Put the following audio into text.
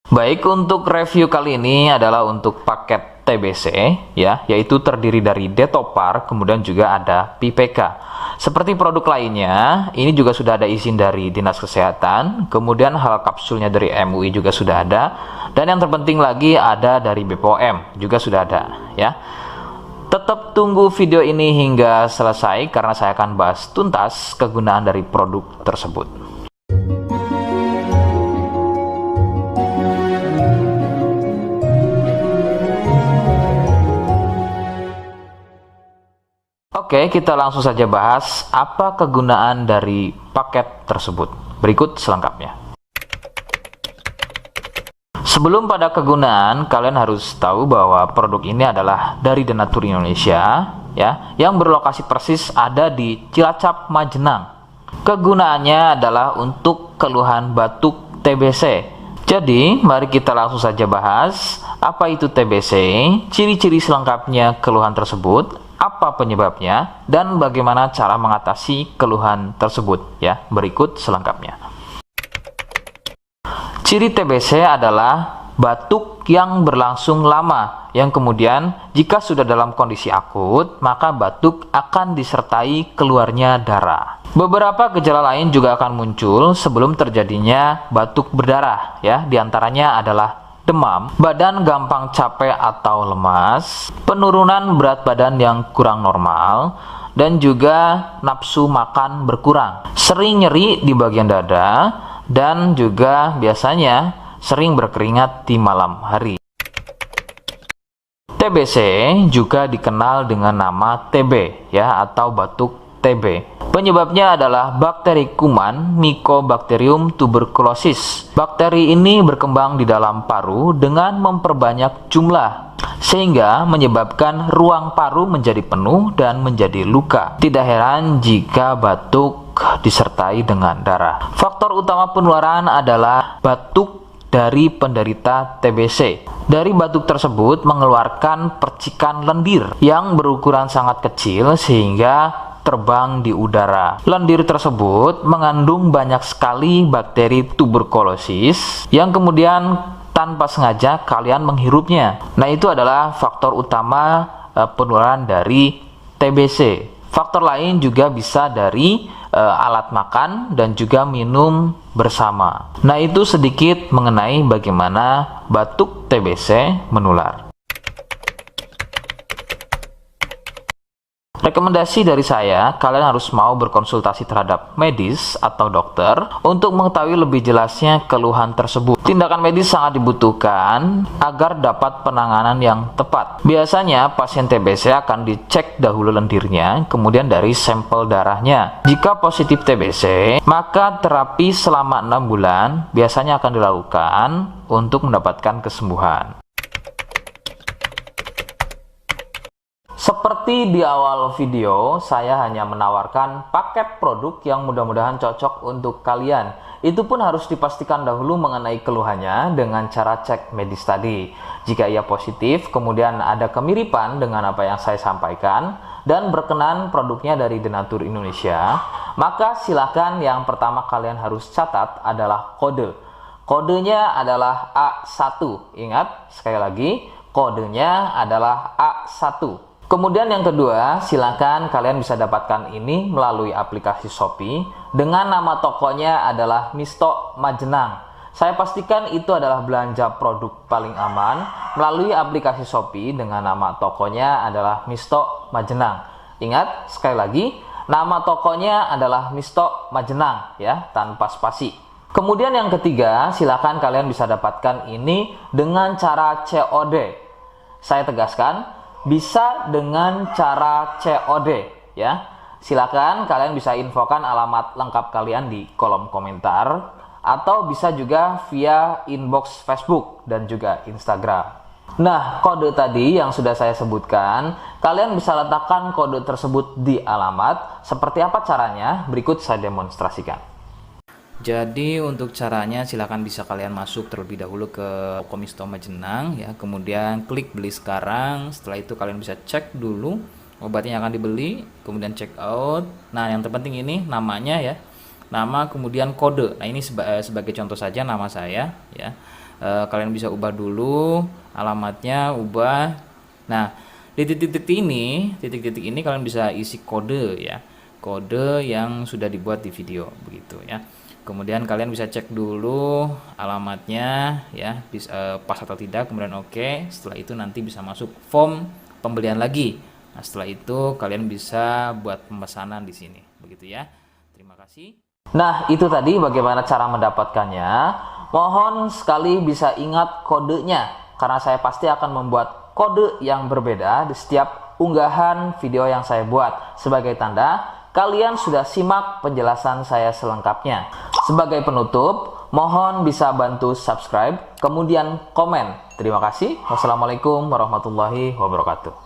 Baik, untuk review kali ini adalah untuk paket TBC ya, yaitu terdiri dari Detopar, kemudian juga ada PPK. Seperti produk lainnya, ini juga sudah ada izin dari Dinas Kesehatan, kemudian hal kapsulnya dari MUI juga sudah ada, dan yang terpenting lagi ada dari BPOM juga sudah ada ya. Tetap tunggu video ini hingga selesai karena saya akan bahas tuntas kegunaan dari produk tersebut. Oke, kita langsung saja bahas apa kegunaan dari paket tersebut. Berikut selengkapnya. Sebelum pada kegunaan, kalian harus tahu bahwa produk ini adalah dari Denatur Indonesia, ya, yang berlokasi persis ada di Cilacap, Majenang. Kegunaannya adalah untuk keluhan batuk TBC. Jadi, mari kita langsung saja bahas apa itu TBC, ciri-ciri selengkapnya keluhan tersebut, apa penyebabnya, dan bagaimana cara mengatasi keluhan tersebut ya. Berikut selengkapnya. Ciri TBC adalah batuk yang berlangsung lama, yang kemudian jika sudah dalam kondisi akut, maka batuk akan disertai keluarnya darah. Beberapa gejala lain juga akan muncul sebelum terjadinya batuk berdarah ya, diantaranya adalah demam, badan gampang capek atau lemas, penurunan berat badan yang kurang normal, dan juga nafsu makan berkurang, sering nyeri di bagian dada, dan juga biasanya sering berkeringat di malam hari. TBC juga dikenal dengan nama TB ya, atau batuk TB. Penyebabnya adalah bakteri kuman Mycobacterium tuberculosis. Bakteri ini berkembang di dalam paru dengan memperbanyak jumlah, sehingga menyebabkan ruang paru menjadi penuh dan menjadi luka. Tidak heran jika batuk disertai dengan darah. Faktor utama penularan adalah batuk dari penderita TBC. Dari batuk tersebut mengeluarkan percikan lendir yang berukuran sangat kecil sehingga terbang di udara. Lendir tersebut mengandung banyak sekali bakteri tuberkulosis yang kemudian tanpa sengaja kalian menghirupnya. Nah, itu adalah faktor utama penularan dari TBC. Faktor lain juga bisa dari alat makan dan juga minum bersama. Nah, itu sedikit mengenai bagaimana batuk TBC menular. Rekomendasi dari saya, kalian harus mau berkonsultasi terhadap medis atau dokter untuk mengetahui lebih jelasnya keluhan tersebut. Tindakan medis sangat dibutuhkan agar dapat penanganan yang tepat. Biasanya pasien TBC akan dicek dahulu lendirnya, kemudian dari sampel darahnya. Jika positif TBC, maka terapi selama 6 bulan biasanya akan dilakukan untuk mendapatkan kesembuhan. Seperti di awal video, saya hanya menawarkan paket produk yang mudah-mudahan cocok untuk kalian. Itu pun harus dipastikan dahulu mengenai keluhannya dengan cara cek medis tadi. Jika ia positif, kemudian ada kemiripan dengan apa yang saya sampaikan, dan berkenan produknya dari Denatur Indonesia, maka silakan yang pertama kalian harus catat adalah kode. Kodenya adalah A1. Ingat, sekali lagi, kodenya adalah A1. Kemudian yang kedua, silakan kalian bisa dapatkan ini melalui aplikasi Shopee dengan nama tokonya adalah Misto Majenang. Saya pastikan itu adalah belanja produk paling aman melalui aplikasi Shopee dengan nama tokonya adalah Misto Majenang. Ingat, sekali lagi, nama tokonya adalah Misto Majenang ya, tanpa spasi. Kemudian yang ketiga, silakan kalian bisa dapatkan ini dengan cara COD. Saya tegaskan, bisa dengan cara COD ya. Silakan kalian bisa infokan alamat lengkap kalian di kolom komentar, atau bisa juga via inbox Facebook dan juga Instagram. Nah, kode tadi yang sudah saya sebutkan, kalian bisa letakkan kode tersebut di alamat. Seperti apa caranya? Berikut saya demonstrasikan. Jadi untuk caranya silakan bisa kalian masuk terlebih dahulu ke toko Misto Majenang ya, kemudian klik beli sekarang. Setelah itu kalian bisa cek dulu obatnya yang akan dibeli, kemudian check out. Nah, yang terpenting ini namanya ya, nama kemudian kode. Nah, ini sebagai contoh saja nama saya ya. Kalian bisa ubah dulu alamatnya, ubah. Nah, di titik-titik ini kalian bisa isi kode ya, kode yang sudah dibuat di video begitu ya. Kemudian kalian bisa cek dulu alamatnya ya, pas atau tidak, kemudian oke. Setelah itu nanti bisa masuk form pembelian lagi. Nah, setelah itu kalian bisa buat pemesanan di sini begitu ya. Terima kasih. Nah, itu tadi bagaimana cara mendapatkannya. Mohon sekali bisa ingat kodenya, karena saya pasti akan membuat kode yang berbeda di setiap unggahan video yang saya buat. Sebagai tanda, kalian sudah simak penjelasan saya selengkapnya. Sebagai penutup, mohon bisa bantu subscribe, kemudian komen. Terima kasih. Wassalamualaikum warahmatullahi wabarakatuh.